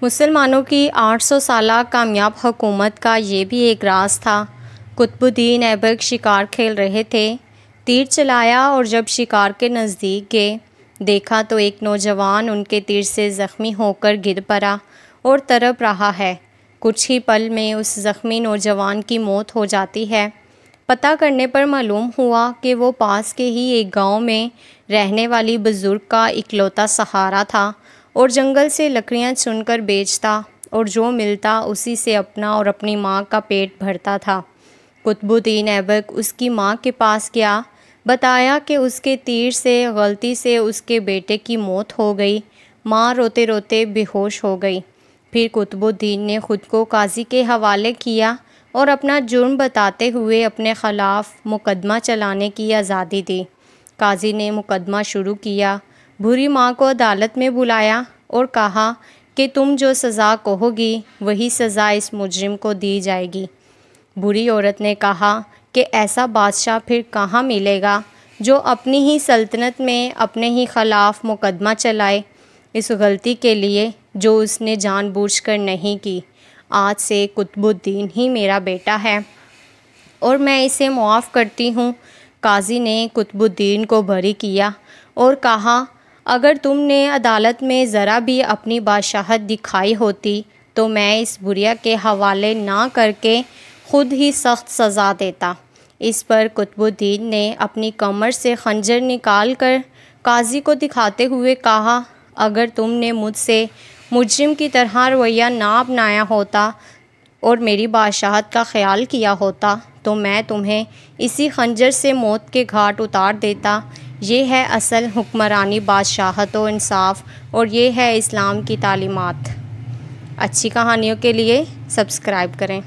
مسلمانوں کی 800 سالہ کامیاب حکومت کا یہ بھی ایک راز تھا۔ قطب الدین ایبک شکار کھیل رہے تھے، تیر چلایا اور جب شکار کے نزدیک گئے، دیکھا تو ایک نوجوان ان کے تیر سے زخمی ہو کر گر پڑا اور تڑپ رہا ہے۔ کچھ ہی پل میں اس زخمی نوجوان کی موت ہو جاتی ہے۔ پتہ کرنے پر معلوم ہوا کہ وہ پاس کے ہی ایک گاؤں میں رہنے والی بزرگ کا اکلوتا سہارا تھا اور جنگل سے لکڑیاں چن کر بیچتا اور جو ملتا اسی سے اپنا اور اپنی ماں کا پیٹ بھرتا تھا۔ قطب الدین ایبک اس کی ماں کے پاس گیا، بتایا کہ اس کے تیر سے غلطی سے اس کے بیٹے کی موت ہو گئی۔ ماں روتے روتے بے ہوش ہو گئی۔ پھر قطب الدین نے خود کو قاضی کے حوالے کیا اور اپنا جرم بتاتے ہوئے اپنے خلاف مقدمہ چلانے کی آزادی دی۔ قاضی نے مقدمہ شروع کیا، بری ماں کو عدالت میں بلایا اور کہا کہ تم جو سزا کہو گی وہی سزا اس مجرم کو دی جائے گی۔ بری عورت نے کہا کہ ایسا بادشاہ پھر کہاں ملے گا جو اپنی ہی سلطنت میں اپنے ہی خلاف مقدمہ چلائے، اس غلطی کے لیے جو اس نے جان بوجھ کر نہیں کی۔ آج سے قطب الدین ہی میرا بیٹا ہے اور میں اسے معاف کرتی ہوں۔ قاضی نے قطب الدین کو بری کیا اور کہا اگر تم نے عدالت میں ذرا بھی اپنی بادشاہت دکھائی ہوتی تو میں اس بریا کے حوالے نہ کر کے خود ہی سخت سزا دیتا۔ اس پر قطب الدین نے اپنی کمر سے خنجر نکال کر قاضی کو دکھاتے ہوئے کہا اگر تم نے مجھ سے مجرم کی طرح رویہ نہ اپنایا ہوتا اور میری بادشاہت کا خیال کیا ہوتا تو میں تمہیں اسی خنجر سے موت کے گھاٹ اتار دیتا۔ یہ ہے اصل حکمرانی، بادشاہت و انصاف، اور یہ ہے اسلام کی تعلیمات۔ اچھی کہانیوں کے لیے سبسکرائب کریں۔